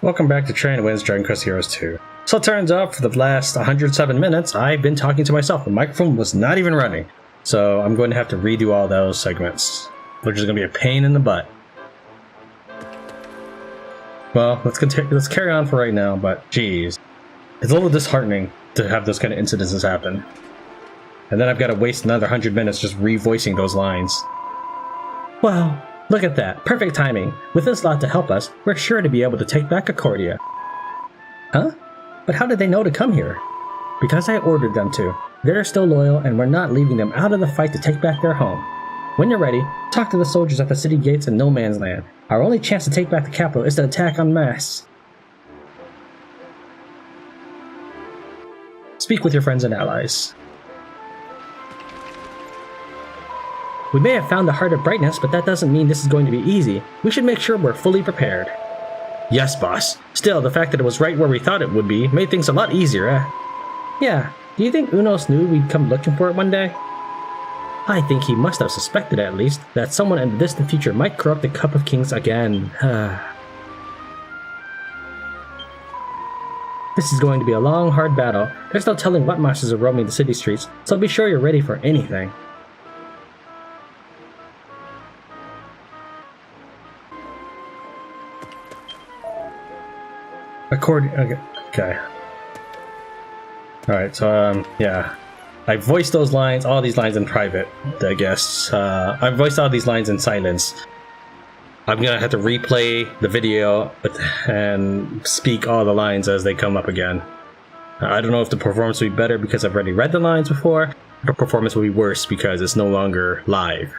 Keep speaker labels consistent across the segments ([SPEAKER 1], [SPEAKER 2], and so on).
[SPEAKER 1] Welcome back to Tran Wins Dragon Quest Heroes 2. So it turns out for the last 107 minutes, I've been talking to myself. The microphone was not even running. So I'm going to have to redo all those segments, which is going to be a pain in the butt. Well, let's carry on for right now, but geez. It's a little disheartening to have those kind of incidences happen. And then I've got to waste another 100 minutes just revoicing those lines. Well, look at that. Perfect timing. With this lot to help us, we're sure to be able to take back Accordia. Huh? But how did they know to come here? Because I ordered them to. They're still loyal, and we're not leaving them out of the fight to take back their home. When you're ready, talk to the soldiers at the city gates in No Man's Land. Our only chance to take back the capital is to attack en masse. Speak with your friends and allies. We may have found the Heart of Brightness, but that doesn't mean this is going to be easy. We should make sure we're fully prepared. Yes, boss. Still, the fact that it was right where we thought it would be made things a lot easier, eh? Yeah. Do you think Unos knew we'd come looking for it one day? I think he must have suspected, at least, that someone in the distant future might corrupt the Cup of Kings again. This is going to be a long, hard battle. There's no telling what monsters are roaming the city streets, so be sure you're ready for anything. Okay. Alright, so, yeah. I voiced those lines, all these lines in private, I guess. I voiced all these lines in silence. I'm gonna have to replay the video and speak all the lines as they come up again. I don't know if the performance will be better because I've already read the lines before, or the performance will be worse because it's no longer live.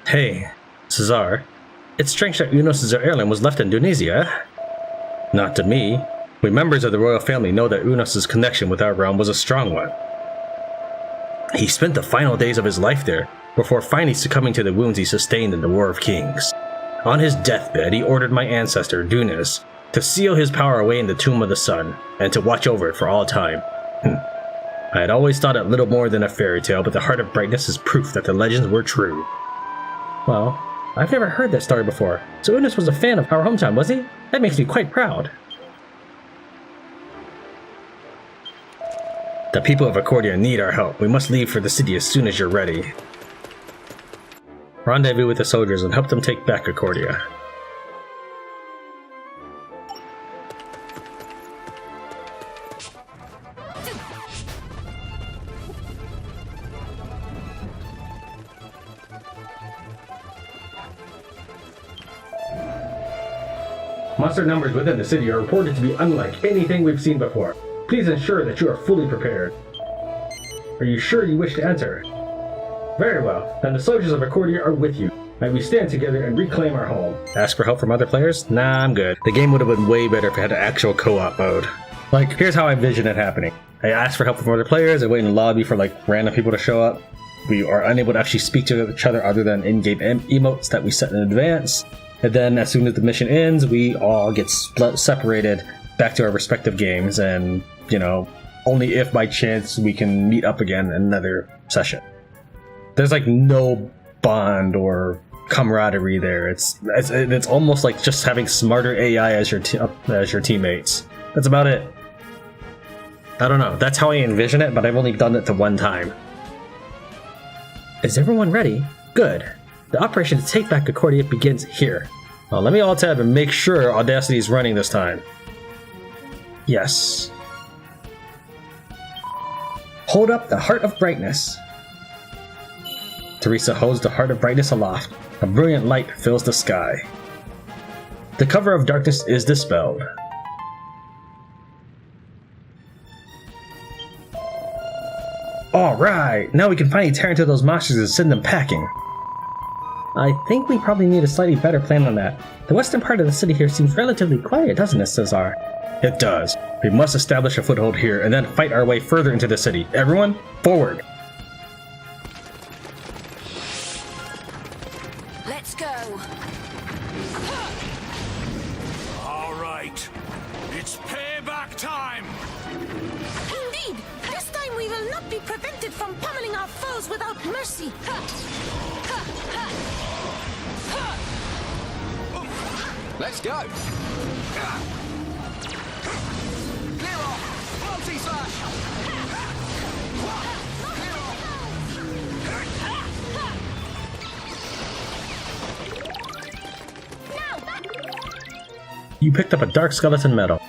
[SPEAKER 1] Hey, Cesar. It's strange that Unos' heirloom was left in Indonesia. Not to me. We members of the royal family know that Unos' connection with our realm was a strong one. He spent the final days of his life there, before finally succumbing to the wounds he sustained in the War of Kings. On his deathbed, he ordered my ancestor, Dunas, to seal his power away in the Tomb of the Sun, and to watch over it for all time. I had always thought it little more than a fairy tale, but the Heart of Brightness is proof that the legends were true. Well, I've never heard that story before. So Unos was a fan of our hometown, was he? That makes me quite proud. The people of Accordia need our help. We must leave for the city as soon as you're ready. Rendezvous with the soldiers and help them take back Accordia. Monster numbers within the city are reported to be unlike anything we've seen before. Please ensure that you are fully prepared. Are you sure you wish to enter? Very well, then the soldiers of Accordia are with you. May we stand together and reclaim our home. Ask for help from other players? Nah, I'm good. The game would have been way better if it had an actual co-op mode. Like, here's how I envision it happening. I ask for help from other players, I wait in the lobby for like random people to show up. We are unable to actually speak to each other other than in-game emotes that we set in advance. And then as soon as the mission ends, we all get separated back to our respective games, and, you know, only if by chance we can meet up again in another session. There's like no bond or camaraderie there. It's almost like just having smarter AI as your teammates. That's about it. I don't know. That's how I envision it, but I've only done it to one time. Is everyone ready? Good. The operation to take back Accordia begins here. Well, let me alt-tab and make sure Audacity is running this time. Yes. Hold up the Heart of Brightness. Teresa holds the Heart of Brightness aloft. A brilliant light fills the sky. The cover of darkness is dispelled. Alright, now we can finally tear into those monsters and send them packing. I think we probably need a slightly better plan than that. The western part of the city here seems relatively quiet, doesn't it, Cesar? It does. We must establish a foothold here and then fight our way further into the city. Everyone, forward!
[SPEAKER 2] Let's go!
[SPEAKER 3] Alright, it's payback time!
[SPEAKER 2] Indeed! This time we will not be prevented protected from pummeling our foes without mercy.
[SPEAKER 3] Let's go. Clear off. Multi-slash.
[SPEAKER 1] You picked up a dark skeleton metal.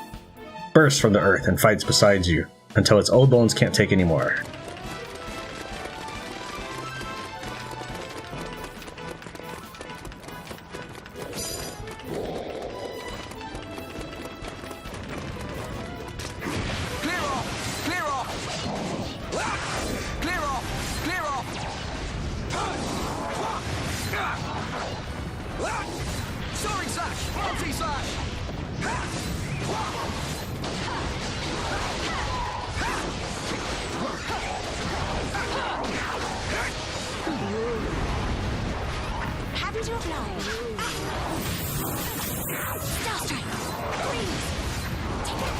[SPEAKER 1] Bursts from the earth and fights beside you until its old bones can't take anymore.
[SPEAKER 2] Happy to oblige. Star strike. Freeze. Take it.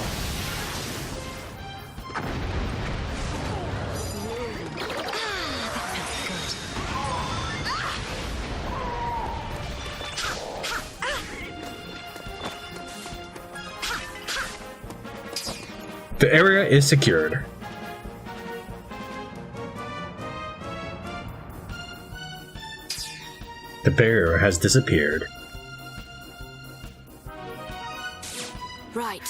[SPEAKER 1] The area is secured. The barrier has disappeared.
[SPEAKER 4] Right.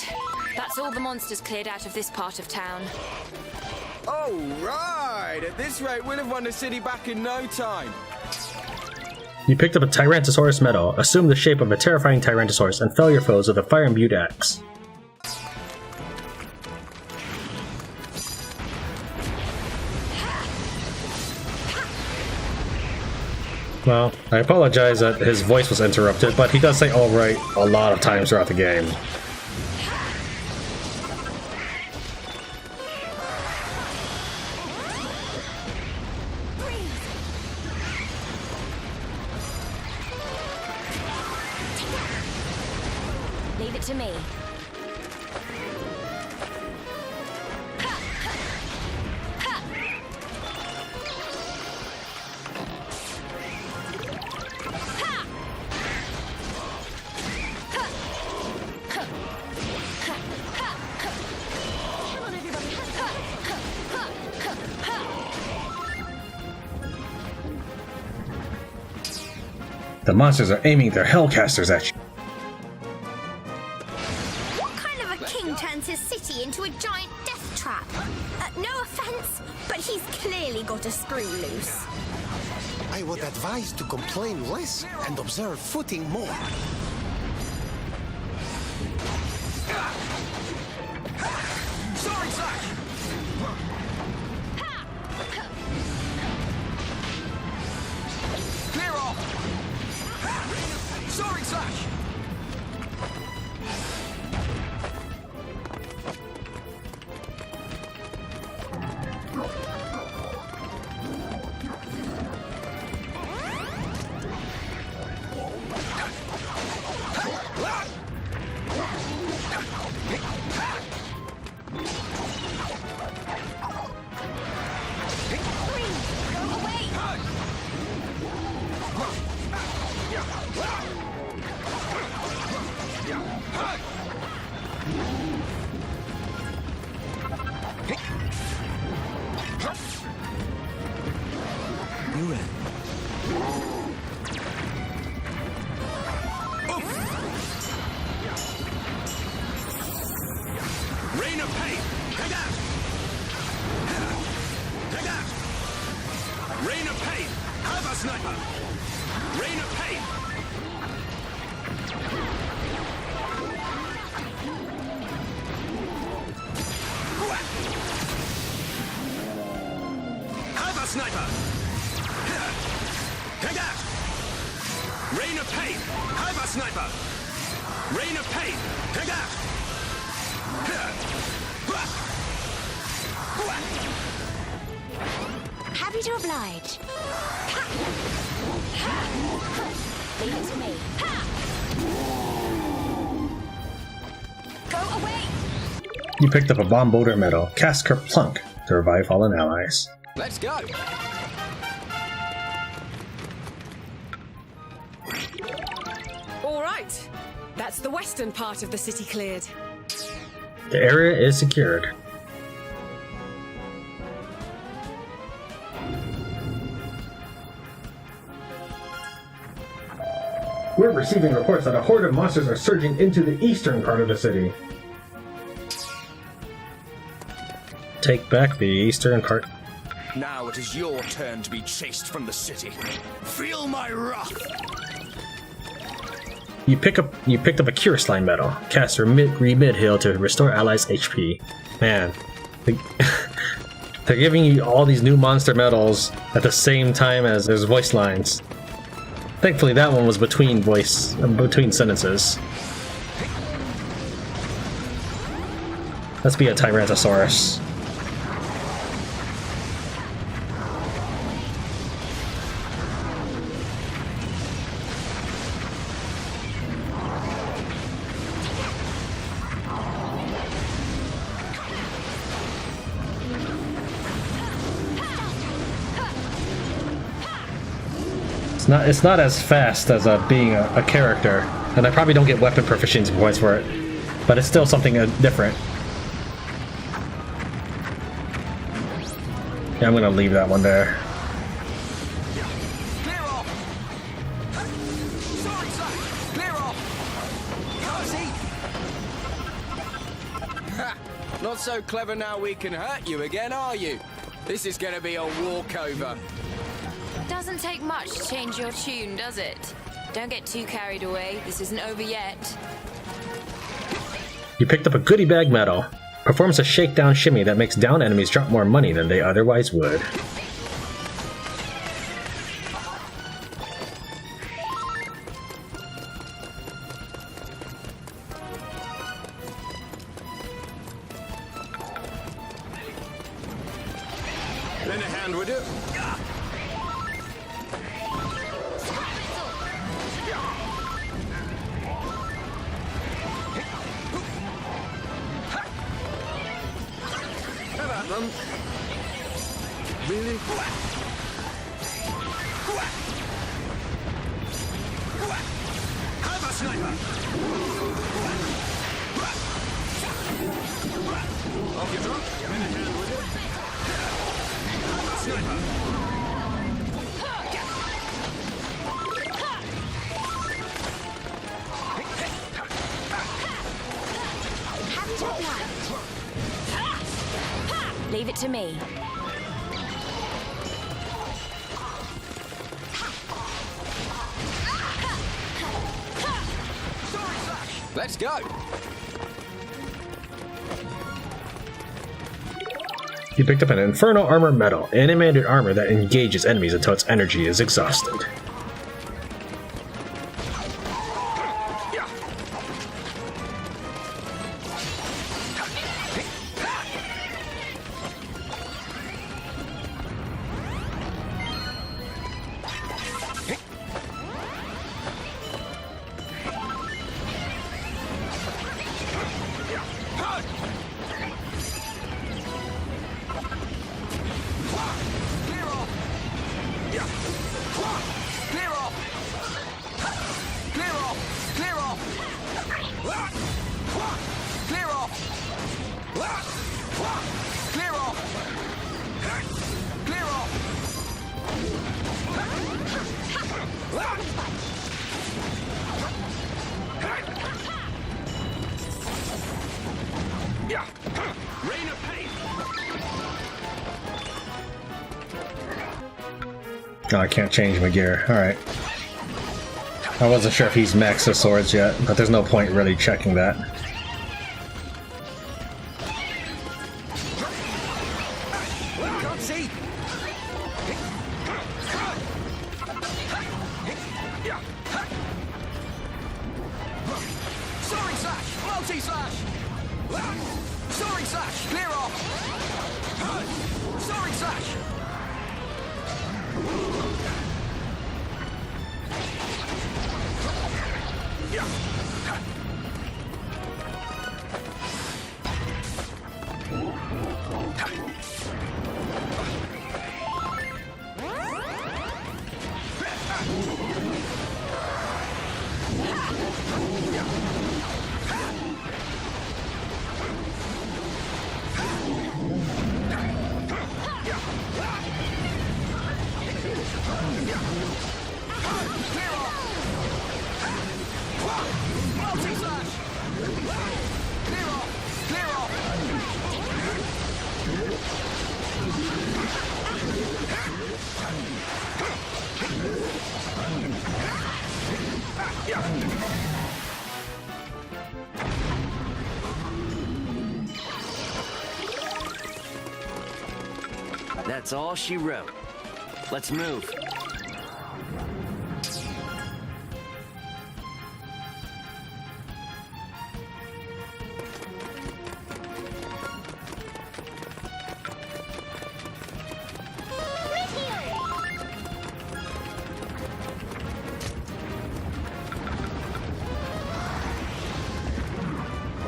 [SPEAKER 4] That's all the monsters cleared out of this part of town.
[SPEAKER 3] Oh, right! At this rate, we'll have won the city back in no time.
[SPEAKER 1] You picked up a Tyrannosaurus medal, assumed the shape of a terrifying Tyrannosaurus, and fell your foes with a fire imbued axe. Well, I apologize that his voice was interrupted, but he does say alright a lot of times throughout the game.
[SPEAKER 4] Leave it to me.
[SPEAKER 1] The monsters are aiming their Hellcasters at you.
[SPEAKER 2] What kind of a king turns his city into a giant death trap? No offense, but he's clearly got a screw loose.
[SPEAKER 5] I would advise to complain less and observe footing more.
[SPEAKER 3] Soaring slash! Clear off! Soaring slash! Rain of pain! Take that! Take that! Rain of pain! Have a sniper! Rain of pain! Have a sniper! Take that! Rain of pain! Have a sniper! Rain of pain! Take that!
[SPEAKER 2] Happy to oblige.
[SPEAKER 4] Leave it to me.
[SPEAKER 2] Go away!
[SPEAKER 1] You picked up a bomb boulder medal, cast Kerplunk to revive fallen allies.
[SPEAKER 3] Let's go.
[SPEAKER 6] All right. That's the western part of the city cleared.
[SPEAKER 1] The area is secured. We're receiving reports that a horde of monsters are surging into the eastern part of the city. Take back the eastern part.
[SPEAKER 3] Now it is your turn to be chased from the city. Feel my wrath.
[SPEAKER 1] You picked up a Cure Slime medal. Cast remid heal to restore allies' HP. Man, they're giving you all these new monster medals at the same time as there's voice lines. Thankfully, that one was between sentences. Let's be a Tyrannosaurus. It's not as fast as being a character, and I probably don't get weapon proficiency points for it, but it's still something different. Yeah, I'm gonna leave that one there.
[SPEAKER 3] Clear off. Sorry, sir. Clear off. Ha! Not so clever now we can hurt you again, are you? This is gonna be a walkover.
[SPEAKER 4] Doesn't take much to change your tune, does it? Don't get too carried away. This isn't over yet.
[SPEAKER 1] You picked up a goodie bag medal. Performs a shakedown shimmy that makes down enemies drop more money than they otherwise would.
[SPEAKER 3] Lend a hand, would you? Really? Have a sniper! Off you drop? Lend a hand, would you? Have a sniper!
[SPEAKER 4] Leave it to me.
[SPEAKER 3] Let's go!
[SPEAKER 1] You picked up an Inferno Armor medal, animated armor that engages enemies until its energy is exhausted. Oh, I can't change my gear. Alright. I wasn't sure if he's maxed his swords yet, but there's no point really checking that.
[SPEAKER 3] Can't see! Soaring slash! Multi-slash! Soaring slash! Clear off! Soaring slash!
[SPEAKER 7] That's all she wrote. Let's move.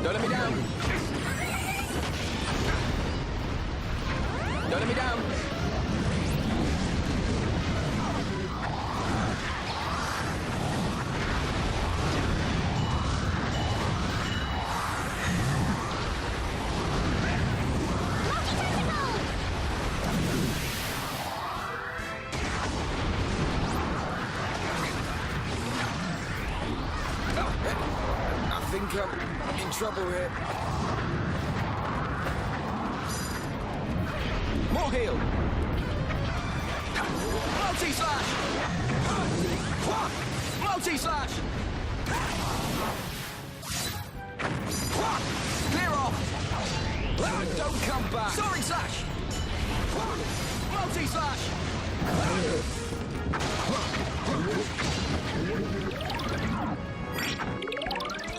[SPEAKER 3] Don't let me down. Don't let me down. I think I'm in trouble here. More heal. Multi-slash. Multi-slash. Clear off. Don't come back. Soaring slash. Multi-slash.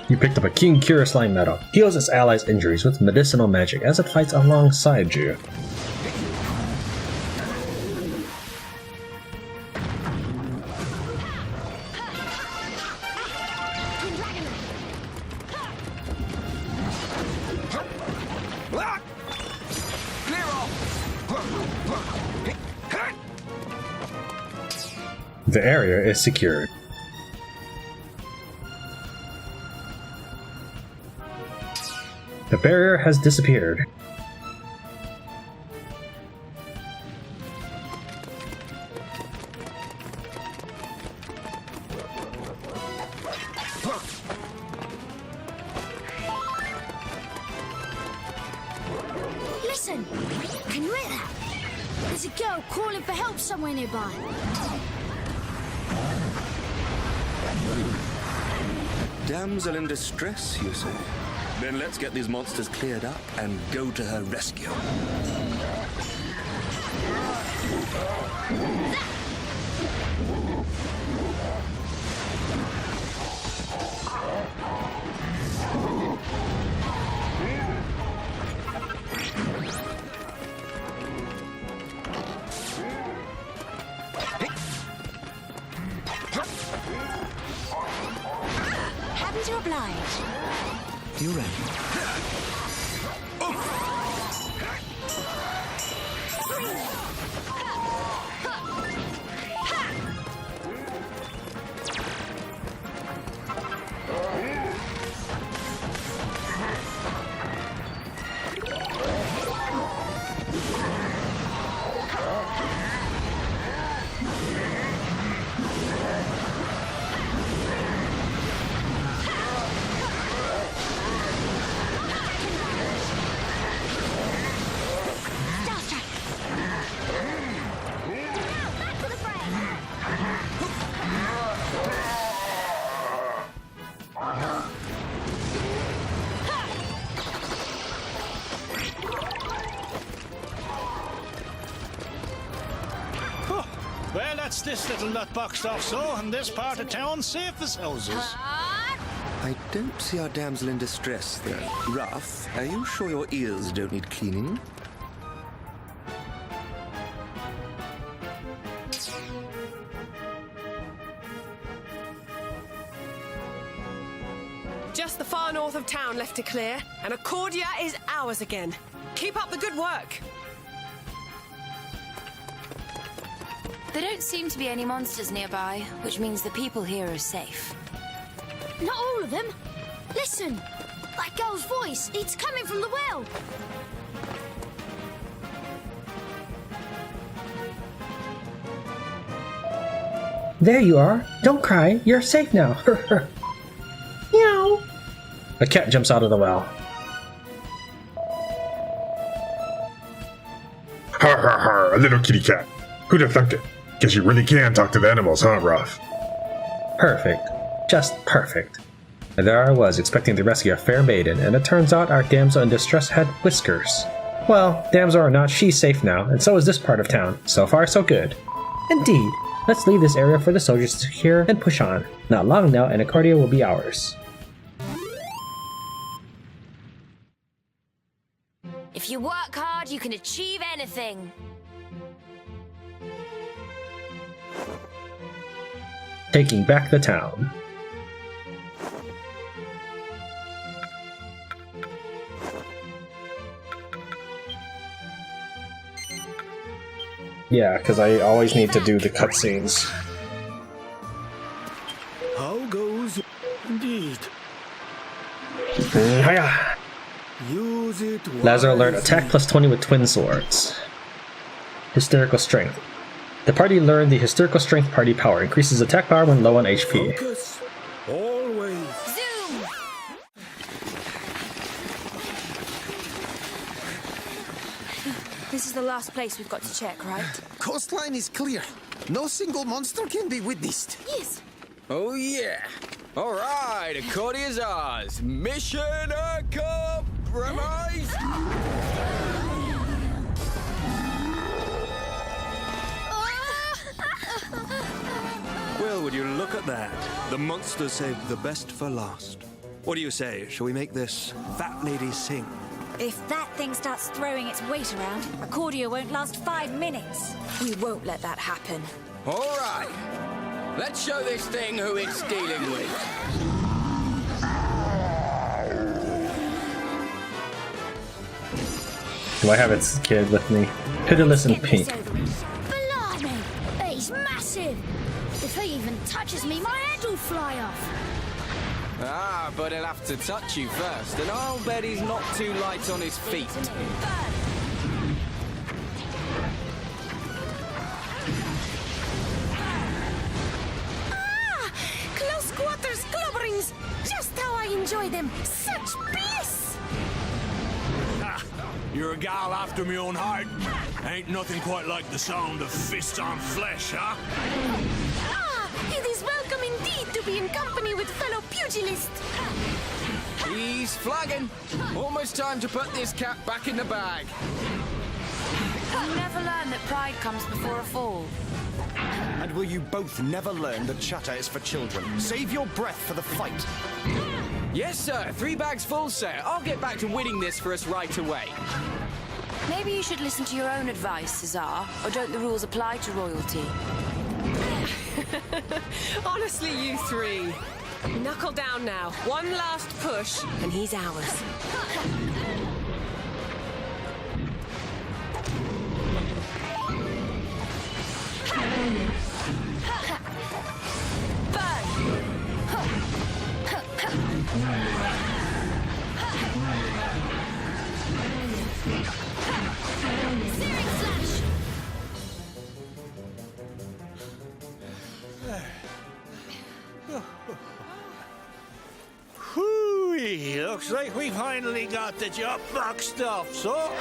[SPEAKER 1] You picked up a King Cure Slime Medal. Heals its allies' injuries with medicinal magic as it fights alongside you.
[SPEAKER 3] Clear off.
[SPEAKER 1] The area is secured. The barrier has disappeared.
[SPEAKER 2] Listen! Can you hear that? There's a girl calling for help somewhere nearby.
[SPEAKER 3] Damsel in distress, you say? Then let's get these monsters cleared up and go to her rescue.
[SPEAKER 2] Happy to oblige.
[SPEAKER 3] You ready?
[SPEAKER 8] Well, that's this little nut boxed off so, in this part of town, safe as houses.
[SPEAKER 3] I don't see our damsel in distress there. Ruff, are you sure your ears don't need cleaning?
[SPEAKER 6] Just the far north of town left to clear, and Accordia is ours again. Keep up the good work.
[SPEAKER 4] There don't seem to be any monsters nearby, which means the people here are safe.
[SPEAKER 2] Not all of them. Listen! That girl's voice, it's coming from the well.
[SPEAKER 1] There you are. Don't cry. You're safe now. Meow. A cat jumps out of the well.
[SPEAKER 9] Ha ha ha, a little kitty cat. Who'd have thunk it? Guess you really can talk to the animals, huh, Ruff?
[SPEAKER 1] Perfect. Just perfect. And there I was, expecting to rescue a fair maiden, and it turns out our damsel in distress had whiskers. Well, dams are not. She's safe now, and so is this part of town. So far, so good. Indeed. Let's leave this area for the soldiers to secure and push on. Not long now, and Accordia will be ours.
[SPEAKER 4] If you work hard, you can achieve anything.
[SPEAKER 1] Taking back the town. Yeah, because I always need to do the cutscenes.
[SPEAKER 3] How goes indeed?
[SPEAKER 1] Hiya!
[SPEAKER 3] Use it
[SPEAKER 1] Lazaro learned attack plus 20 with twin swords. Hysterical strength. The party learned the hysterical strength party power. Increases attack power when low on HP.
[SPEAKER 3] Focus. Always.
[SPEAKER 4] Zoom! This is the last place we've got to check, right?
[SPEAKER 5] Coastline is clear. No single monster can be witnessed.
[SPEAKER 2] Yes.
[SPEAKER 10] Oh yeah! Alright, Accordia's ours. Mission compromised!
[SPEAKER 3] Well, would you look at that? The monster saved the best for last. What do you say? Shall we make this fat lady sing?
[SPEAKER 11] If that thing starts throwing its weight around, Accordia won't last 5 minutes.
[SPEAKER 4] We won't let that happen.
[SPEAKER 10] Alright, let's show this thing who it's dealing with.
[SPEAKER 1] Do I have its kid with me? Pitiless and pink.
[SPEAKER 2] Blimey! He's massive! If he even touches me, my head will fly off!
[SPEAKER 10] Ah, but he'll have to touch you first, and I'll bet he's not too light on his feet.
[SPEAKER 2] Ah! Close quarters clobberings! Just how I enjoy them! Such bliss!
[SPEAKER 3] You're a gal after me own heart. Ain't nothing quite like the sound of fists on flesh, huh?
[SPEAKER 2] Ah! It is welcome indeed to be in company with fellow pugilists!
[SPEAKER 10] He's flagging. Almost time to put this cat back in the bag.
[SPEAKER 4] You never learn that pride comes before a fall.
[SPEAKER 5] And will you both never learn that chatter is for children? Save your breath for the fight.
[SPEAKER 10] Yes, sir. 3 bags full, sir. I'll get back to winning this for us right away.
[SPEAKER 4] Maybe you should listen to your own advice, Cesar, or don't the rules apply to royalty?
[SPEAKER 6] Honestly, you three. Knuckle down now. One last push, and he's ours.
[SPEAKER 8] Whoo-wee, looks like we finally got the job boxed off, so...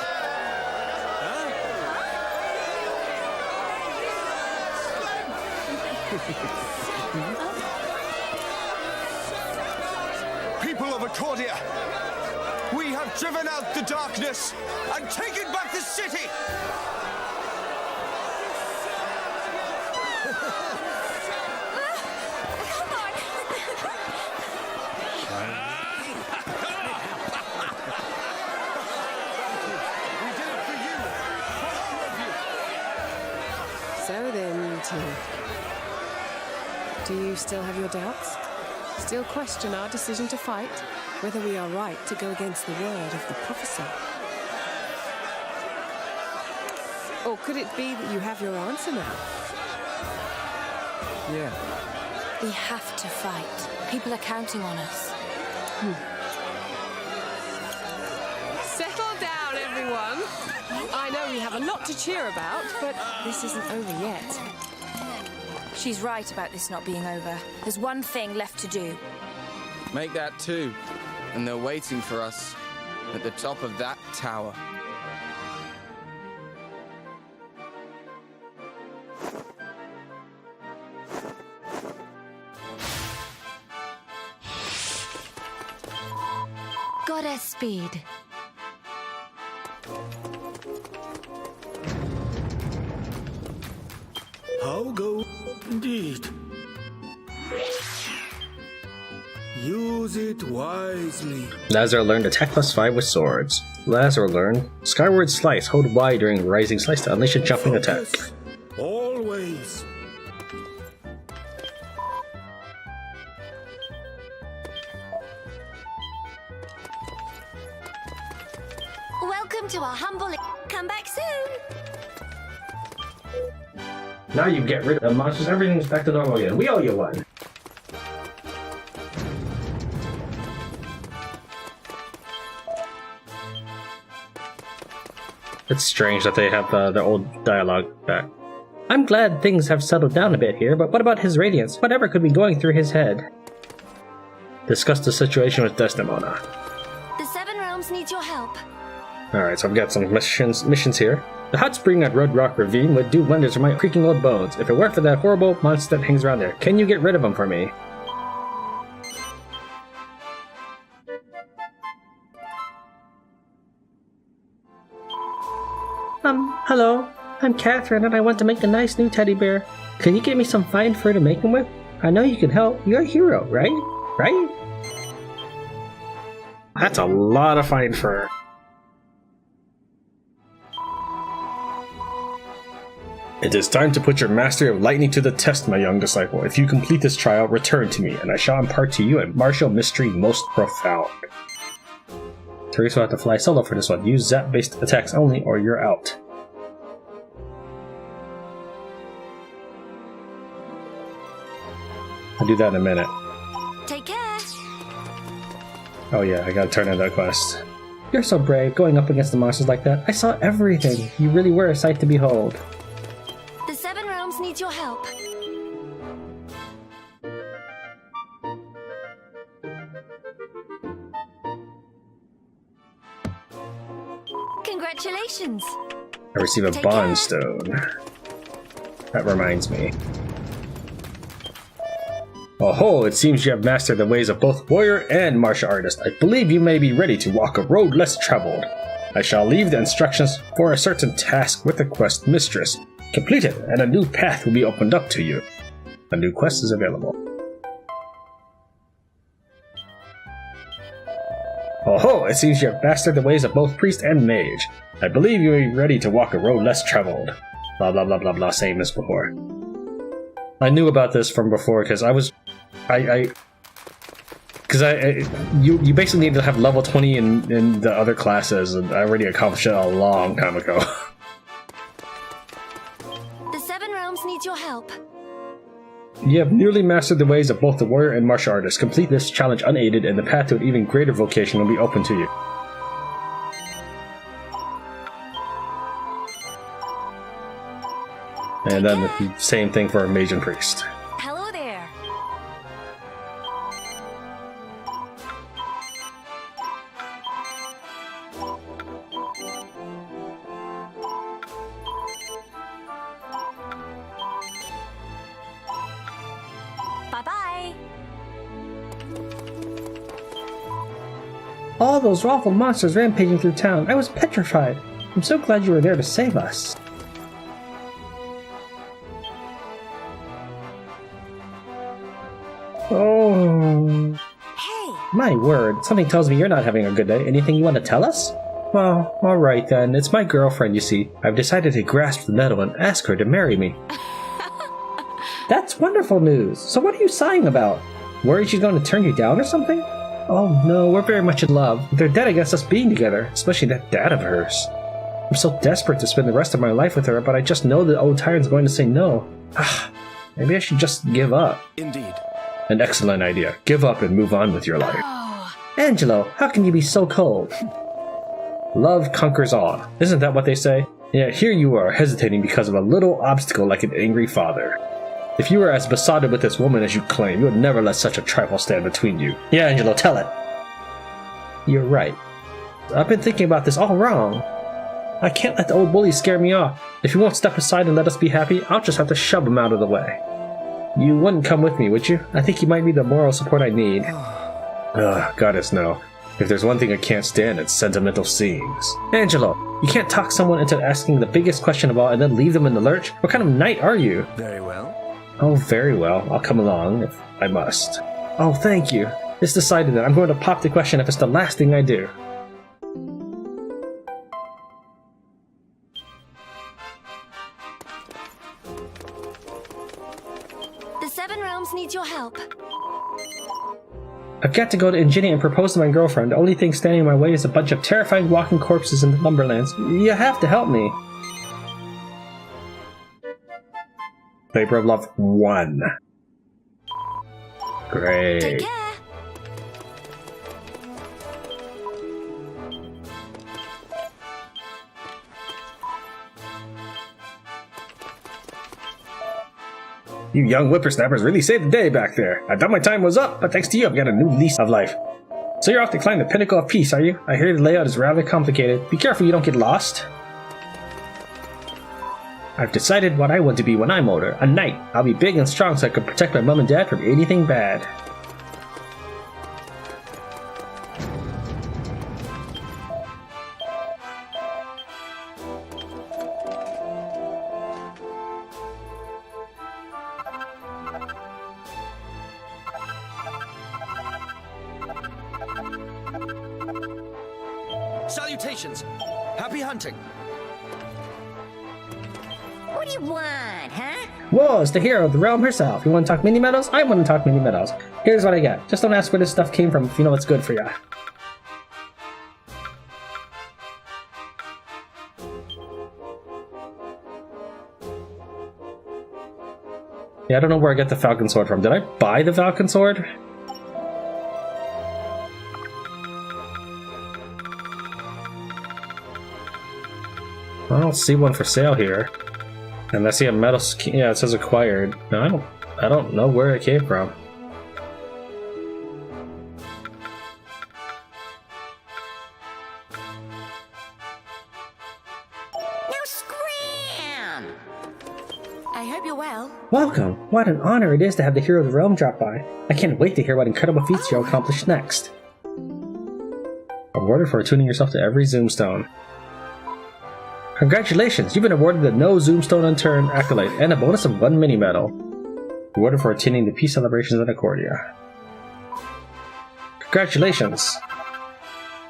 [SPEAKER 5] People of Accordia, we have driven out the darkness and taken back the city!
[SPEAKER 6] So then, Tim, do you still have your doubts? Still question our decision to fight? Whether we are right to go against the word of the prophecy? Or could it be that you have your answer now?
[SPEAKER 10] Yeah.
[SPEAKER 4] We have to fight. People are counting on us.
[SPEAKER 6] Settle down, everyone. I know we have a lot to cheer about, but this isn't over yet.
[SPEAKER 4] She's right about this not being over. There's one thing left to do.
[SPEAKER 10] Make that 2. And they're waiting for us at the top of that tower.
[SPEAKER 2] Goddess speed.
[SPEAKER 8] How go indeed. Use it wisely.
[SPEAKER 1] Lazar learned attack +5 with swords. Lazar learned Skyward Slice. Hold Y during Rising Slice to unleash a jumping attack.
[SPEAKER 8] Always.
[SPEAKER 2] Welcome to our humble. Come back soon.
[SPEAKER 1] Now you get rid of the monsters, everything's back to normal again. We owe you one. It's strange that they have the old dialogue back. I'm glad things have settled down a bit here, but what about his radiance? Whatever could be going through his head? Discuss the situation with Desdemona.
[SPEAKER 11] The Seven Realms needs your help.
[SPEAKER 1] Alright, so I've got some missions here. The hot spring at Redrock Ravine would do wonders for my creaking old bones. If it weren't for that horrible monster that hangs around there, can you get rid of him for me? Hello. I'm Catherine and I want to make a nice new teddy bear. Can you get me some fine fur to make him with? I know you can help. You're a hero, right? Right? That's a lot of fine fur. It is time to put your mastery of lightning to the test, my young disciple. If you complete this trial, return to me, and I shall impart to you a martial mystery most profound. Teresa will have to fly solo for this one. Use zap-based attacks only, or you're out. I'll do that in a minute.
[SPEAKER 11] Take care.
[SPEAKER 1] Oh yeah, I gotta turn in that quest. You're so brave, going up against the monsters like that. I saw everything. You really were a sight to behold.
[SPEAKER 11] The Seven Realms needs your help.
[SPEAKER 2] Congratulations.
[SPEAKER 1] I receive a bond stone. That reminds me. Oh, it seems you have mastered the ways of both warrior and martial artist. I believe you may be ready to walk a road less traveled. I shall leave the instructions for a certain task with the quest mistress. Complete it, and a new path will be opened up to you. A new quest is available. Oh, it seems you have mastered the ways of both priest and mage. I believe you are ready to walk a road less traveled. Blah blah blah blah blah, same as before. I knew about this from before because you basically need to have level 20 in the other classes, and I already accomplished it a long time ago.
[SPEAKER 11] The Seven Realms needs your help.
[SPEAKER 1] You have nearly mastered the ways of both the warrior and martial artist. Complete this challenge unaided, and the path to an even greater vocation will be open to you. And then the same thing for a mage and priest.
[SPEAKER 11] Hello there. Bye-bye.
[SPEAKER 1] All those awful monsters rampaging through town. I was petrified. I'm so glad you were there to save us. Oh.
[SPEAKER 11] Hey.
[SPEAKER 1] My word, something tells me you're not having a good day. Anything you want to tell us? Well, alright then. It's my girlfriend, you see. I've decided to grasp the nettle and ask her to marry me. That's wonderful news. So what are you sighing about? Worried she's going to turn you down or something? Oh no, we're very much in love. They're dead against us being together, especially that dad of hers. I'm so desperate to spend the rest of my life with her, but I just know the old tyrant's going to say no. Maybe I should just give up.
[SPEAKER 3] Indeed.
[SPEAKER 1] An excellent idea. Give up and move on with your life. Angelo, how can you be so cold? Love conquers all. Isn't that what they say? Yeah, here you are, hesitating because of a little obstacle like an angry father. If you were as besotted with this woman as you claim, you would never let such a trifle stand between you. Yeah, Angelo, tell it. You're right. I've been thinking about this all wrong. I can't let the old bully scare me off. If he won't step aside and let us be happy, I'll just have to shove him out of the way. You wouldn't come with me, would you? I think you might be the moral support I need. Goddess, no. If there's one thing I can't stand, it's sentimental scenes. Angelo, you can't talk someone into asking the biggest question of all and then leave them in the lurch? What kind of knight are you?
[SPEAKER 3] Very well.
[SPEAKER 1] Oh, very well. I'll come along if I must. Oh, thank you. It's decided that I'm going to pop the question if it's the last thing I do.
[SPEAKER 11] The Seven Realms needs your help.
[SPEAKER 1] I've got to go to Ingenia and propose to my girlfriend. The only thing standing in my way is a bunch of terrifying walking corpses in the Lumberlands. You have to help me. Labor of Love 1. Great.
[SPEAKER 11] Take care.
[SPEAKER 1] You young whippersnappers really saved the day back there. I thought my time was up, but thanks to you, I've got a new lease of life. So you're off to climb the pinnacle of peace, are you? I hear the layout is rather complicated. Be careful you don't get lost. I've decided what I want to be when I'm older. A knight. I'll be big and strong so I can protect my mom and dad from anything bad.
[SPEAKER 5] Salutations! Happy hunting!
[SPEAKER 2] What do you want, huh?
[SPEAKER 1] Whoa, it's the hero of the realm herself. You want to talk mini medals? I want to talk mini medals. Here's what I got. Just don't ask where this stuff came from if you know what's good for ya. Yeah, I don't know where I got the Falcon Sword from. Did I buy the Falcon Sword? I don't see one for sale here. And I see a metal skin. Yeah, it says acquired. No, I don't know where it came from.
[SPEAKER 2] Now scram!
[SPEAKER 11] I hope you're well.
[SPEAKER 1] Welcome! What an honor it is to have the hero of the realm drop by. I can't wait to hear what incredible feats you'll accomplish next. Awarded for attuning yourself to every Zoomstone. Congratulations! You've been awarded the No Zoomstone Unturned accolade and a bonus of 1 mini medal. Awarded for attending the peace celebrations at Accordia. Congratulations!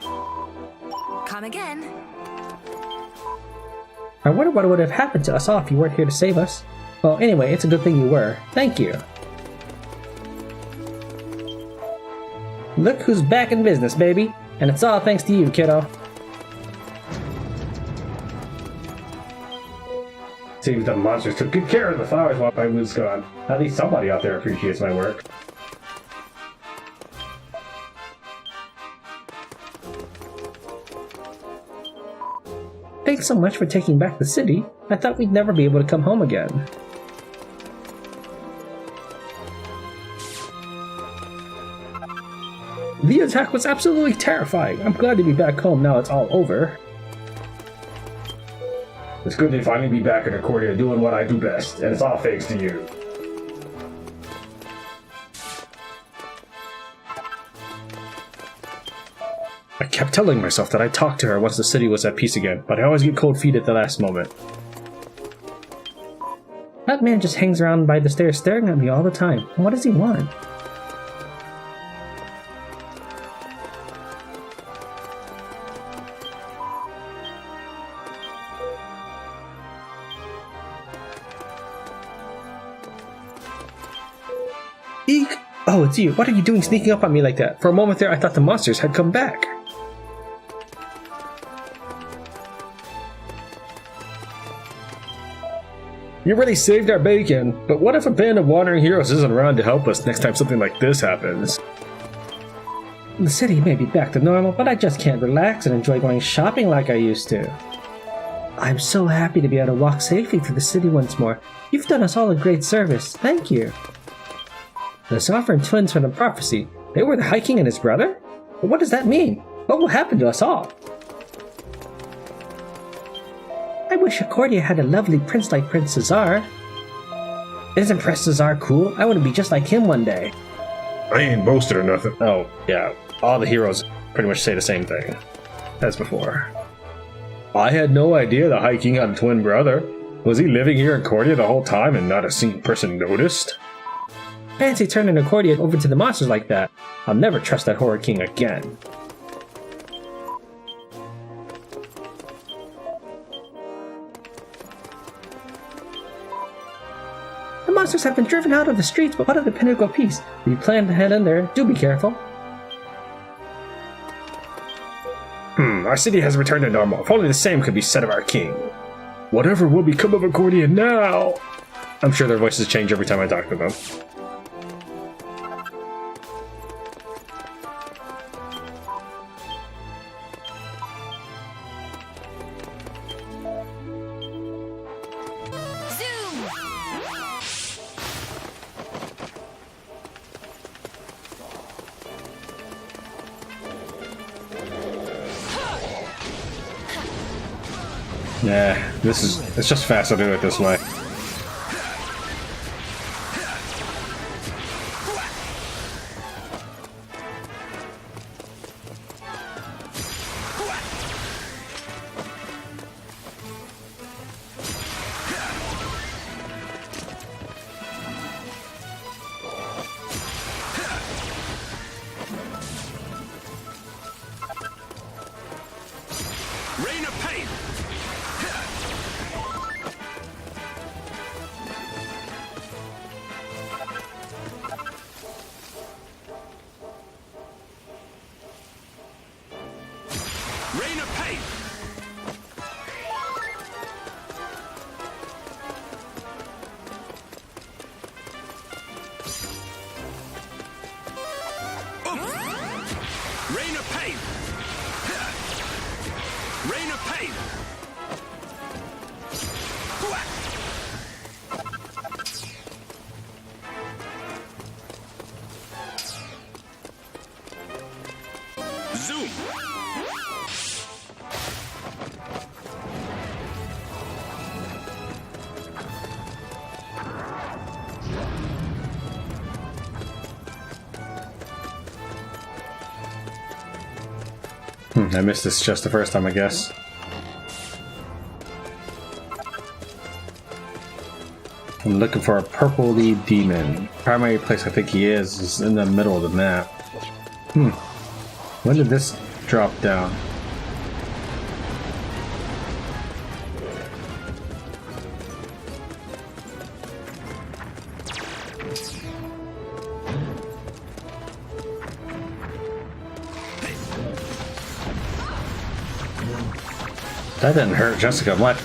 [SPEAKER 11] Come again.
[SPEAKER 1] I wonder what would have happened to us all if you weren't here to save us. Well, anyway, it's a good thing you were. Thank you. Look who's back in business, baby! And it's all thanks to you, kiddo. Seems the monsters took good care of the flowers while I was gone. At least somebody out there appreciates my work. Thanks so much for taking back the city. I thought we'd never be able to come home again. The attack was absolutely terrifying. I'm glad to be back home now it's all over. It's good to finally be back in Accordia doing what I do best, and it's all thanks to you. I kept telling myself that I'd talk to her once the city was at peace again, but I always get cold feet at the last moment. That man just hangs around by the stairs staring at me all the time. What does he want? Eek! Oh, it's you. What are you doing sneaking up on me like that? For a moment there, I thought the monsters had come back. You really saved our bacon, but what if a band of wandering heroes isn't around to help us next time something like this happens? The city may be back to normal, but I just can't relax and enjoy going shopping like I used to. I'm so happy to be able to walk safely through the city once more. You've done us all a great service. Thank you. The Sovereign twins from the prophecy. They were the High King and his brother? But what does that mean? What will happen to us all? I wish Accordia had a lovely prince like Prince Cesar. Isn't Prince Cesar cool? I want to be just like him one day.
[SPEAKER 9] I ain't boasted or nothing.
[SPEAKER 1] Oh, yeah. All the heroes pretty much say the same thing as before. I had no idea the High King had a twin brother. Was he living here in Accordia the whole time and not a single person noticed? Fancy turning Accordia over to the monsters like that. I'll never trust that horror king again. The monsters have been driven out of the streets, but what of the pinnacle piece? If you plan to head in there, do be careful. Our city has returned to normal. If only the same could be said of our king. Whatever will become of Accordia now? I'm sure their voices change every time I talk to them. Nah, it's just faster to do it this way.
[SPEAKER 3] Rain of pain! Rain of pain! Rain of pain! Rain of pain! Zoom!
[SPEAKER 1] I missed this just the first time, I guess. I'm looking for a purpley demon. Primary place I think he is in the middle of the map. When did this drop down? That didn't hurt Jessica much.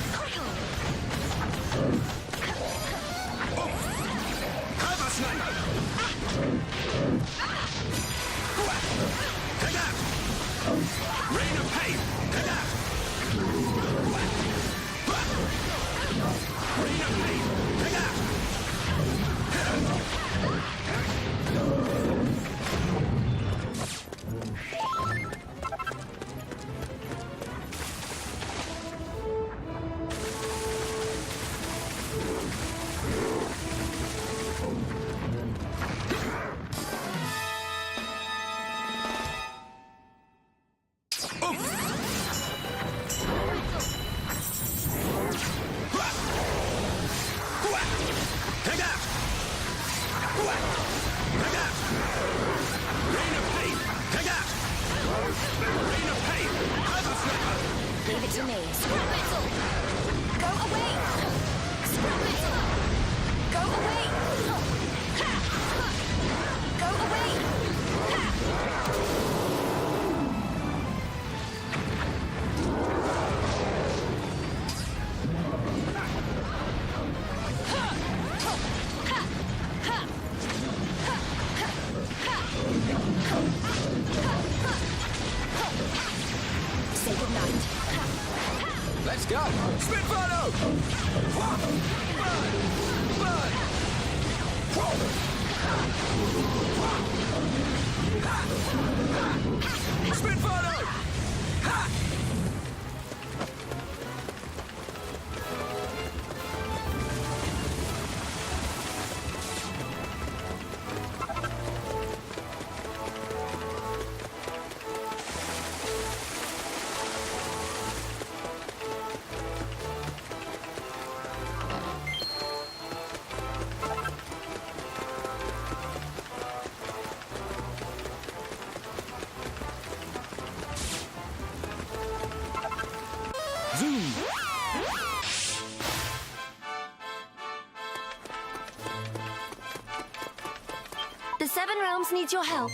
[SPEAKER 11] Seven Realms needs your help.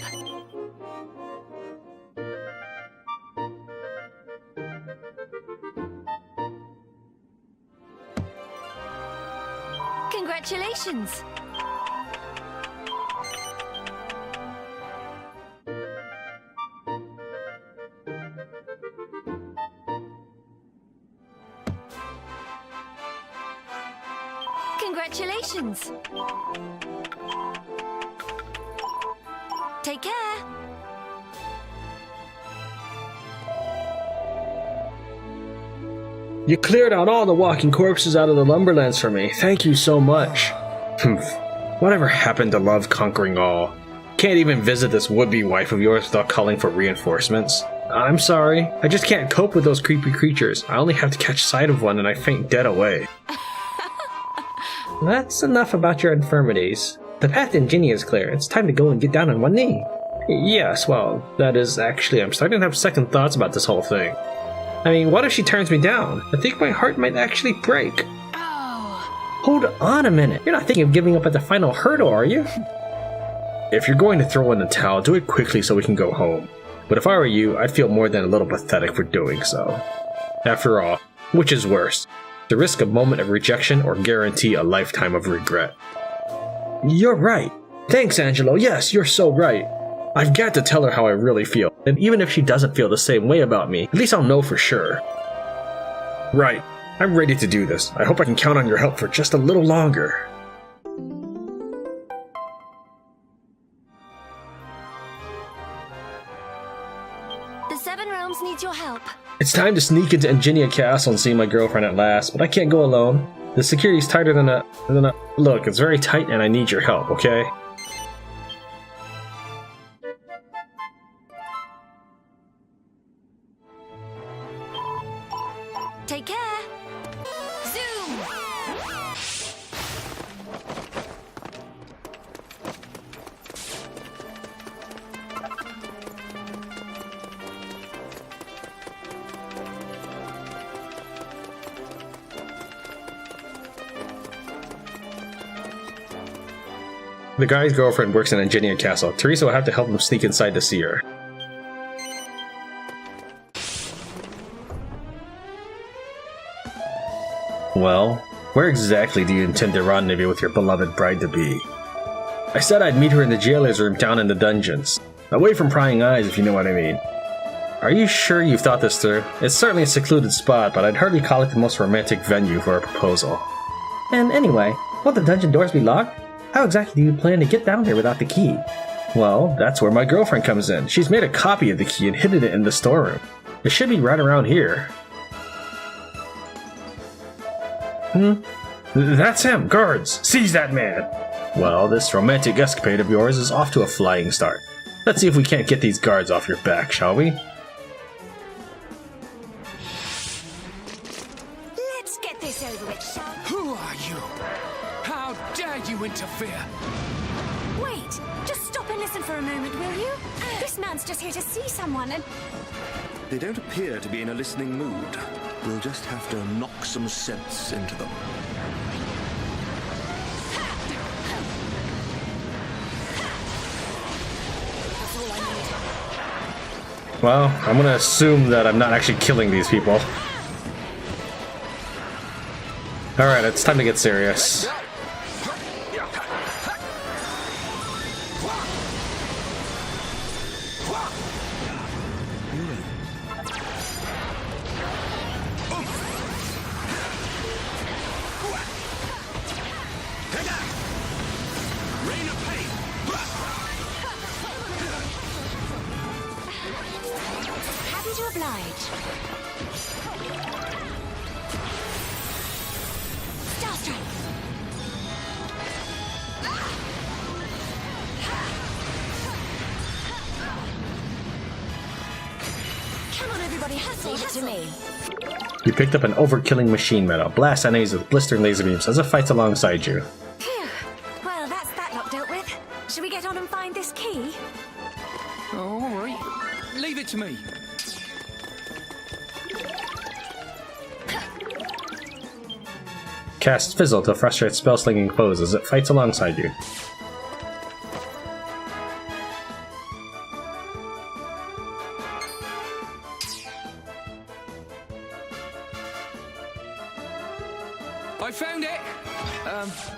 [SPEAKER 11] Congratulations! Congratulations! Take care!
[SPEAKER 1] You cleared out all the walking corpses out of the Lumberlands for me. Thank you so much. Whatever happened to love conquering all? Can't even visit this would-be wife of yours without calling for reinforcements. I'm sorry. I just can't cope with those creepy creatures. I only have to catch sight of one and I faint dead away. That's enough about your infirmities. The path to Ingenia is clear. It's time to go and get down on one knee. Yes, well, that is actually... I'm starting to have second thoughts about this whole thing. I mean, what if she turns me down? I think my heart might actually break.
[SPEAKER 11] Oh.
[SPEAKER 1] Hold on a minute. You're not thinking of giving up at the final hurdle, are you? If you're going to throw in the towel, do it quickly so we can go home. But if I were you, I'd feel more than a little pathetic for doing so. After all, which is worse? The risk a moment of rejection or guarantee a lifetime of regret? You're right. Thanks, Angelo. Yes, you're so right. I've got to tell her how I really feel, and even if she doesn't feel the same way about me, at least I'll know for sure. Right. I'm ready to do this. I hope I can count on your help for just a little longer.
[SPEAKER 11] The Seven Realms needs your help.
[SPEAKER 1] It's time to sneak into Ingenia Castle and see my girlfriend at last, but I can't go alone. The security's tighter than a... Look, it's very tight and I need your help, okay?
[SPEAKER 11] Take care! Zoom!
[SPEAKER 1] The guy's girlfriend works in Ingenia Castle. Teresa will have to help him sneak inside to see her. Well, where exactly do you intend to rendezvous with your beloved bride-to-be? I said I'd meet her in the jailer's room down in the dungeons. Away from prying eyes, if you know what I mean. Are you sure you've thought this through? It's certainly a secluded spot, but I'd hardly call it the most romantic venue for a proposal. And anyway, won't the dungeon doors be locked? How exactly do you plan to get down there without the key? Well, that's where my girlfriend comes in. She's made a copy of the key and hidden it in the storeroom. It should be right around here. That's him! Guards! Seize that man! Well, this romantic escapade of yours is off to a flying start. Let's see if we can't get these guards off your back, shall we?
[SPEAKER 11] Let's get this over with, shall we?
[SPEAKER 10] Who are you? How dare you interfere?
[SPEAKER 11] Wait, just stop and listen for a moment, will you? This man's just here to see someone and...
[SPEAKER 3] They don't appear to be in a listening mood. We'll just have to knock some sense into them.
[SPEAKER 1] Well, I'm gonna assume that I'm not actually killing these people. Alright, it's time to get serious.
[SPEAKER 11] Happy to oblige. Starstrike. Come on, everybody, hustle,
[SPEAKER 2] Leave it to me.
[SPEAKER 1] You picked up an overkilling machine medal. Blast enemies with blistering laser beams as it fights alongside you.
[SPEAKER 11] Phew. Well, that's that lot dealt with. Should we get on and find this key?
[SPEAKER 10] All right. Leave it to me.
[SPEAKER 1] Cast Fizzle to frustrate spell-slinging foes as it fights alongside you.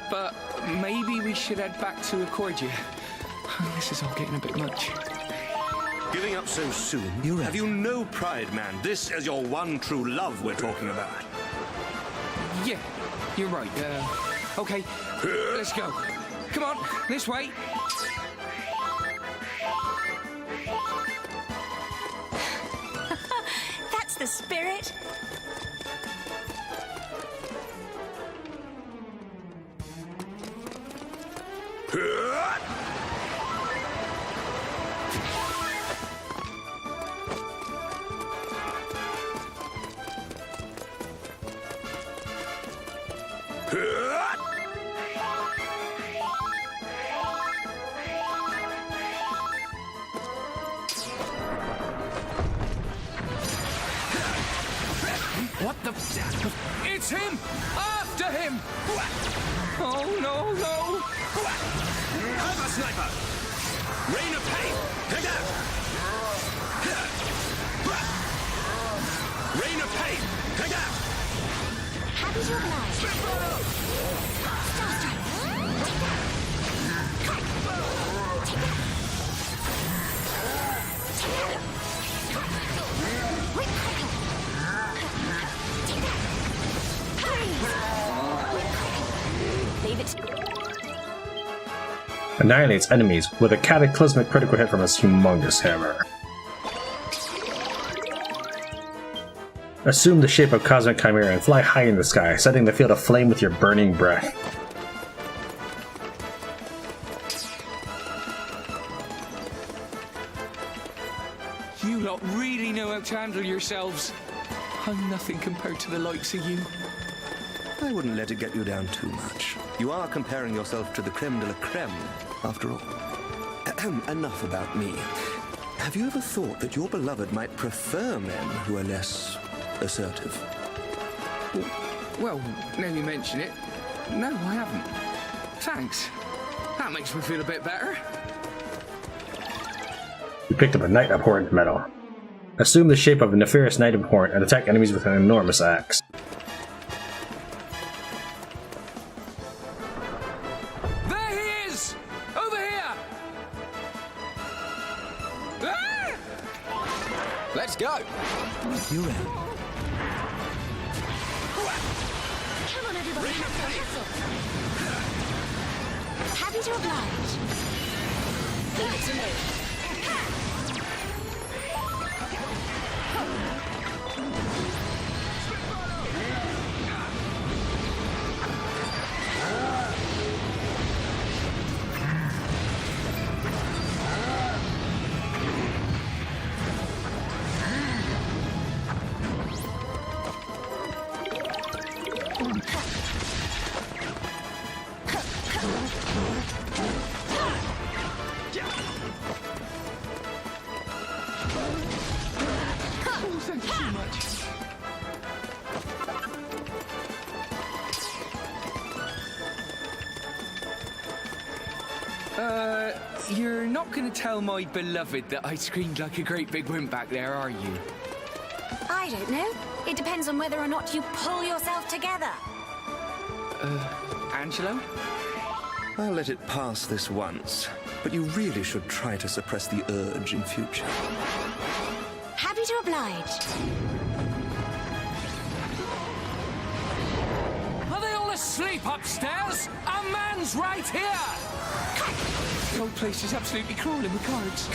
[SPEAKER 10] But maybe we should head back to Accordia. This is all getting a bit much.
[SPEAKER 3] Giving up so soon? Have you no pride, man? This is your one true love we're talking about.
[SPEAKER 10] Yeah, you're right. Okay, let's go. Come on, this way.
[SPEAKER 11] That's the spirit.
[SPEAKER 10] What the? It's him! After him! Oh, no, no!
[SPEAKER 3] I'm a sniper! Rain of pain! Take that! Rain of pain! Take that!
[SPEAKER 11] Happy to oblige. Star Strike. Take that. Take that. Whip crackle. Take that. Leave it.
[SPEAKER 1] Annihilates enemies with a cataclysmic critical hit from his humongous hammer. Assume the shape of Cosmic Chimera and fly high in the sky, setting the field aflame with your burning breath.
[SPEAKER 10] You lot really know how to handle yourselves. I'm nothing compared to the likes of you.
[SPEAKER 3] I wouldn't let it get you down too much. You are comparing yourself to the creme de la creme, after all. Enough about me. Have you ever thought that your beloved might prefer men who are less assertive?
[SPEAKER 10] Well, now you mention it, no, I haven't. Thanks. That makes me feel a bit better.
[SPEAKER 1] You picked up a Night Abhorrent medal. Assume the shape of a nefarious Night Abhorrent and attack enemies with an enormous axe.
[SPEAKER 10] There he is! Over here! Ah!
[SPEAKER 7] Let's go!
[SPEAKER 3] You're in.
[SPEAKER 11] Come on, everybody. Happy to oblige. Leave it to me.
[SPEAKER 10] You're not going to tell my beloved that I screamed like a great big wimp back there, are you?
[SPEAKER 11] I don't know. It depends on whether or not you pull yourself together.
[SPEAKER 10] Angelo?
[SPEAKER 3] I'll let it pass this once, but you really should try to suppress the urge in future.
[SPEAKER 11] Happy to oblige.
[SPEAKER 10] Are they all asleep upstairs? A man's right here! The whole place is absolutely crawling with cards.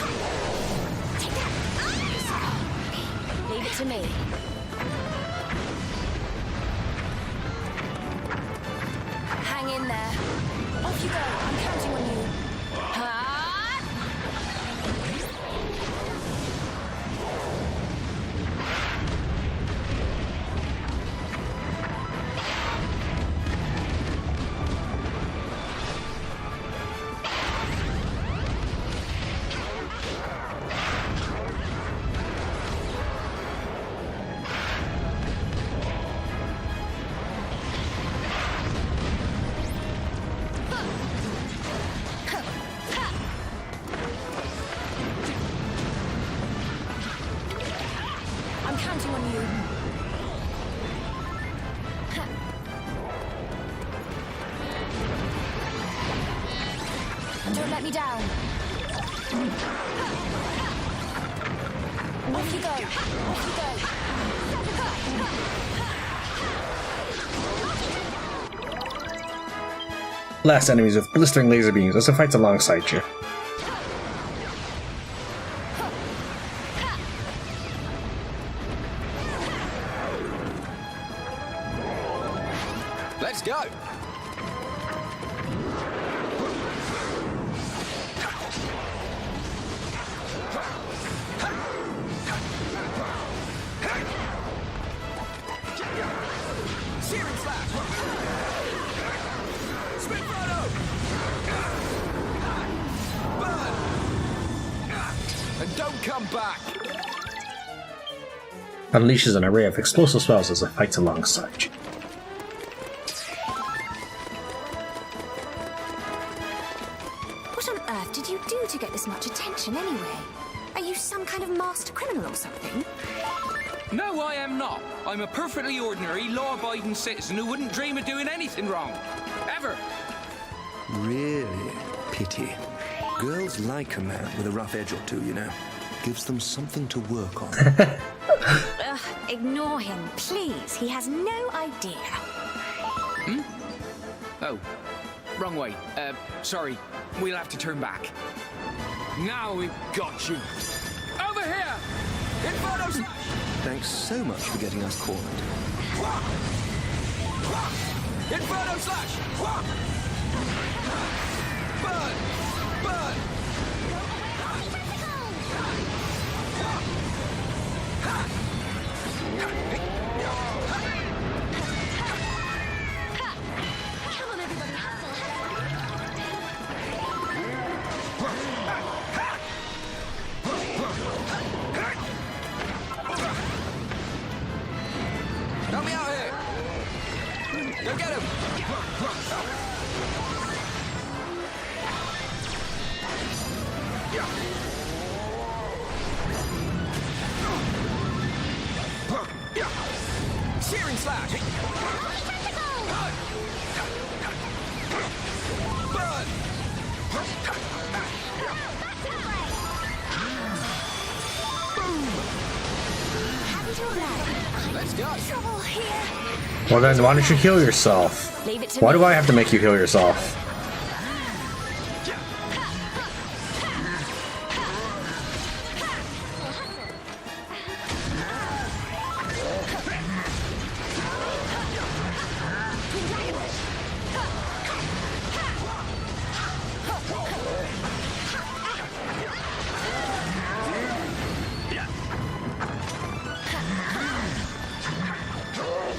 [SPEAKER 11] Take that. Leave it to me.
[SPEAKER 2] Hang in there. Off you go. I'm counting on you.
[SPEAKER 4] Don't let me down. Off you go. Off you go.
[SPEAKER 12] Last enemies with blistering laser beams as it fights alongside you.
[SPEAKER 7] Let's go.
[SPEAKER 5] Searing slash! Spin photo! Burn!
[SPEAKER 7] And don't come back.
[SPEAKER 12] Unleashes an array of explosive spells as it fights alongside you.
[SPEAKER 11] What on earth did you do to get this much attention anyway? Are you some kind of master criminal or something?
[SPEAKER 10] No, I am not. I'm a perfectly ordinary, law-abiding citizen who wouldn't dream of doing anything wrong. Ever.
[SPEAKER 3] Really? Pity. Girls like a man with a rough edge or two, you know. Gives them something to work on.
[SPEAKER 11] Ugh, ignore him, please. He has no idea.
[SPEAKER 10] Hmm? Oh, wrong way. Sorry. We'll have to turn back. Now we've got you. Over here!
[SPEAKER 5] Inferno slash!
[SPEAKER 3] Thanks so much for getting us cornered.
[SPEAKER 5] Inferno slash! Burn! Burn!
[SPEAKER 11] Come on, everybody, hustle,
[SPEAKER 7] Help me out here. Go get him.
[SPEAKER 5] Searing slash! Burn!
[SPEAKER 7] Let's go.
[SPEAKER 11] trouble here.
[SPEAKER 12] Well then, why don't you heal yourself?
[SPEAKER 11] Leave it to
[SPEAKER 12] Why
[SPEAKER 11] me.
[SPEAKER 12] do I have to make you heal yourself?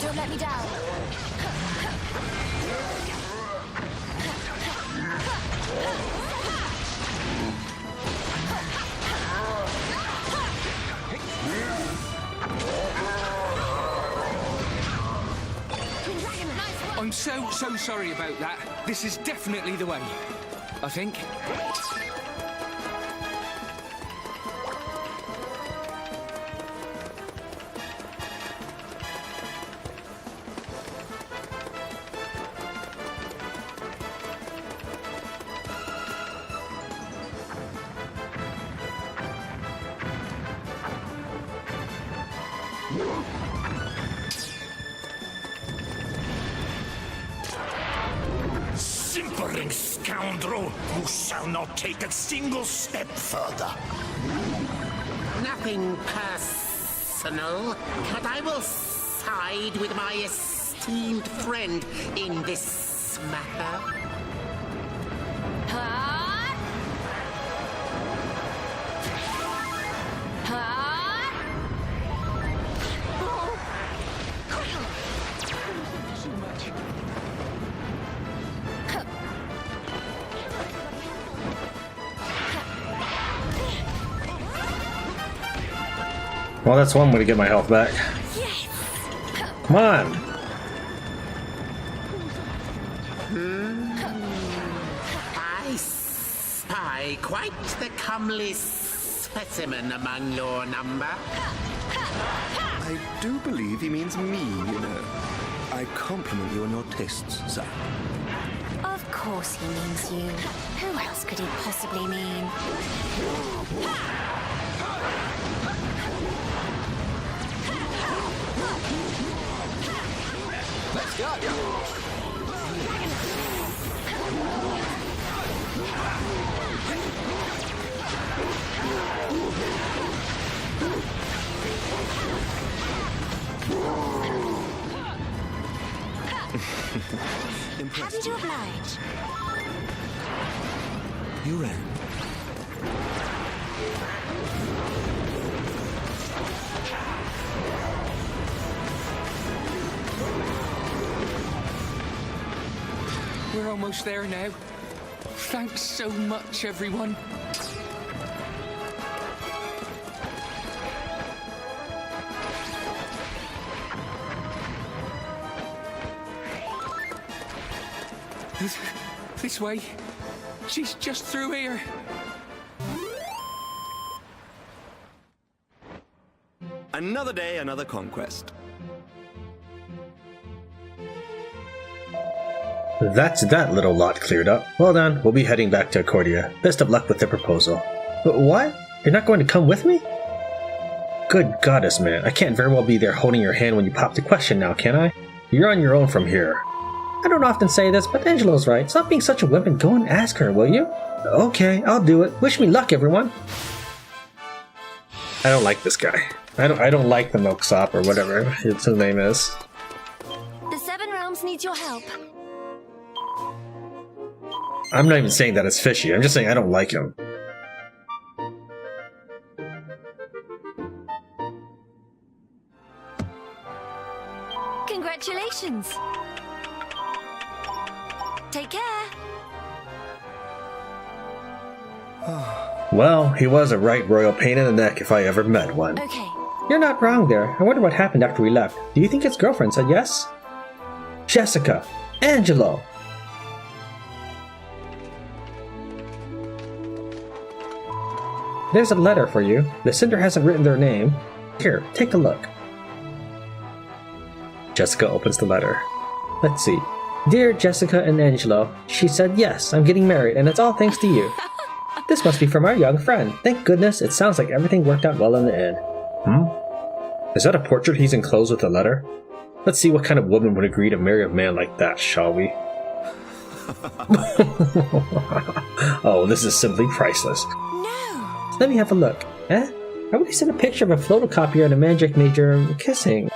[SPEAKER 4] Don't let me down.
[SPEAKER 10] I'm so sorry about that. This is definitely the way. I think.
[SPEAKER 8] Simpering scoundrel! You shall not take a single step further.
[SPEAKER 13] Nothing personal, but I will side with my esteemed friend in this matter.
[SPEAKER 12] Well, that's one way to get my health back. Come on!
[SPEAKER 13] I spy quite the comely specimen among your number.
[SPEAKER 3] I do believe he means me, you know. I compliment you on your tastes, sir.
[SPEAKER 11] Of course he means you. Who else could he possibly mean?
[SPEAKER 7] Let's go.
[SPEAKER 11] Happy to oblige.
[SPEAKER 3] You ran.
[SPEAKER 10] We're almost there now. Thanks so much, everyone. This way. She's just through here.
[SPEAKER 3] Another day, another conquest.
[SPEAKER 12] That's that little lot cleared up. Well done, we'll be heading back to Accordia. Best of luck with the proposal. But what? You're not going to come with me? Good goddess, man. I can't very well be there holding your hand when you pop the question now, can I? You're on your own from here. I don't often say this, but Angelo's right. Stop being such a wimp and go and ask her, will you? Okay, I'll do it. Wish me luck, everyone. I don't like this guy. I don't like the Milksop or whatever his name is.
[SPEAKER 11] The Seven Realms needs your help.
[SPEAKER 12] I'm not even saying that it's fishy. I'm just saying I don't like him.
[SPEAKER 11] Congratulations. Take care.
[SPEAKER 12] Well, he was a right royal pain in the neck if I ever met one.
[SPEAKER 11] Okay.
[SPEAKER 1] You're not wrong there. I wonder what happened after we left. Do you think his girlfriend said yes? Jessica! Angelo! There's a letter for you. The sender hasn't written their name. Here, take a look.
[SPEAKER 12] Jessica opens the letter.
[SPEAKER 1] Let's see. Dear Jessica and Angelo, she said yes, I'm getting married, and it's all thanks to you. This must be from our young friend. Thank goodness, it sounds like everything worked out well in the end.
[SPEAKER 12] Is that a portrait he's enclosed with a letter? Let's see what kind of woman would agree to marry a man like that, shall we? Oh, this is simply priceless.
[SPEAKER 11] No!
[SPEAKER 1] Let me have a look. Eh? I would sent a picture of a photocopier and a magic major kissing.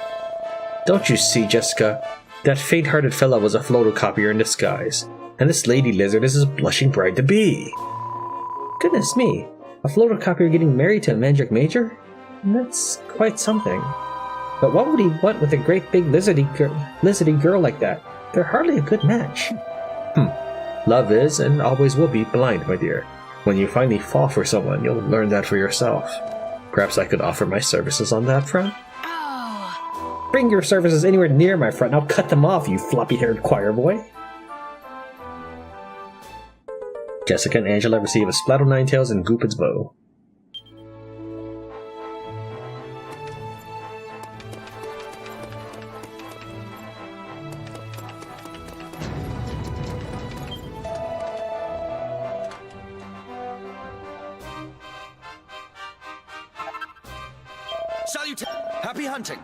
[SPEAKER 12] Don't you see, Jessica? That faint-hearted fella was a photocopier in disguise, and this lady lizard is his blushing bride-to-be.
[SPEAKER 1] Goodness me, a photocopier getting married to a magic major? That's quite something. But what would he want with a great big lizardy girl like that? They're hardly a good match.
[SPEAKER 12] Love is, and always will be, blind, my dear. When you finally fall for someone, you'll learn that for yourself. Perhaps I could offer my services on that front?
[SPEAKER 1] Bring your services anywhere near my front and I'll cut them off, you floppy-haired choir boy.
[SPEAKER 12] Jessica and Angela receive a Spladdle Ninetails and Goopid's bow.
[SPEAKER 5] Salute! Happy hunting!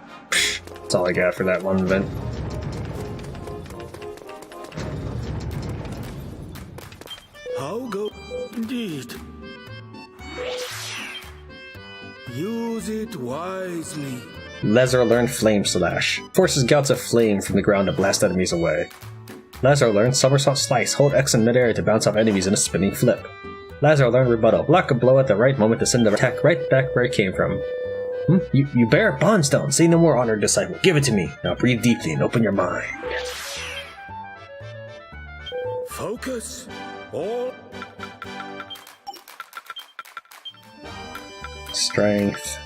[SPEAKER 12] That's all I got for that one event.
[SPEAKER 5] How go? Indeed. Use it wisely.
[SPEAKER 12] Lazar learned Flame Slash. Forces gouts of flame from the ground to blast enemies away. Lazar learned Somersault Slice. Hold X in midair to bounce off enemies in a spinning flip. Lazar learned Rebuttal. Block a blow at the right moment to send the attack right back where it came from. You bear Bondstone. Say no more, honored disciple. Give it to me. Now breathe deeply and open your mind.
[SPEAKER 5] Focus. All.
[SPEAKER 12] Strength.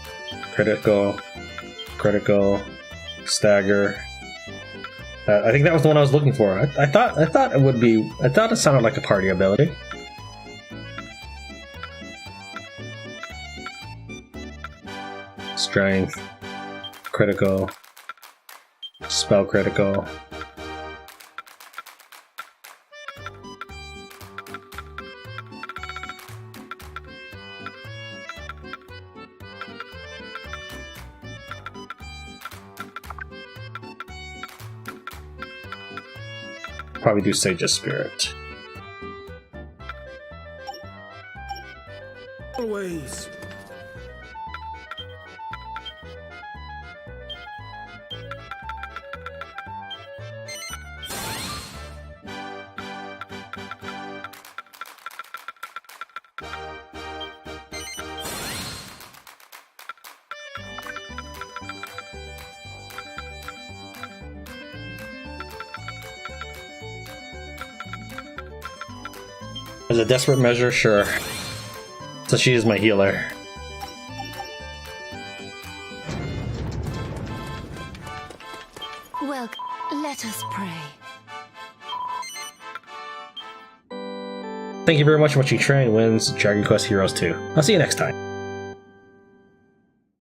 [SPEAKER 12] Critical. Stagger. I think that was the one I was looking for. I thought it would be. I thought it sounded like a party ability. Strength, critical, spell critical. probably do Sage's Spirit.
[SPEAKER 5] Always.
[SPEAKER 12] As a desperate measure, sure. So she is my healer.
[SPEAKER 11] Well, let us pray.
[SPEAKER 12] Thank you very much for watching Tran wins Dragon Quest Heroes 2. I'll see you next time.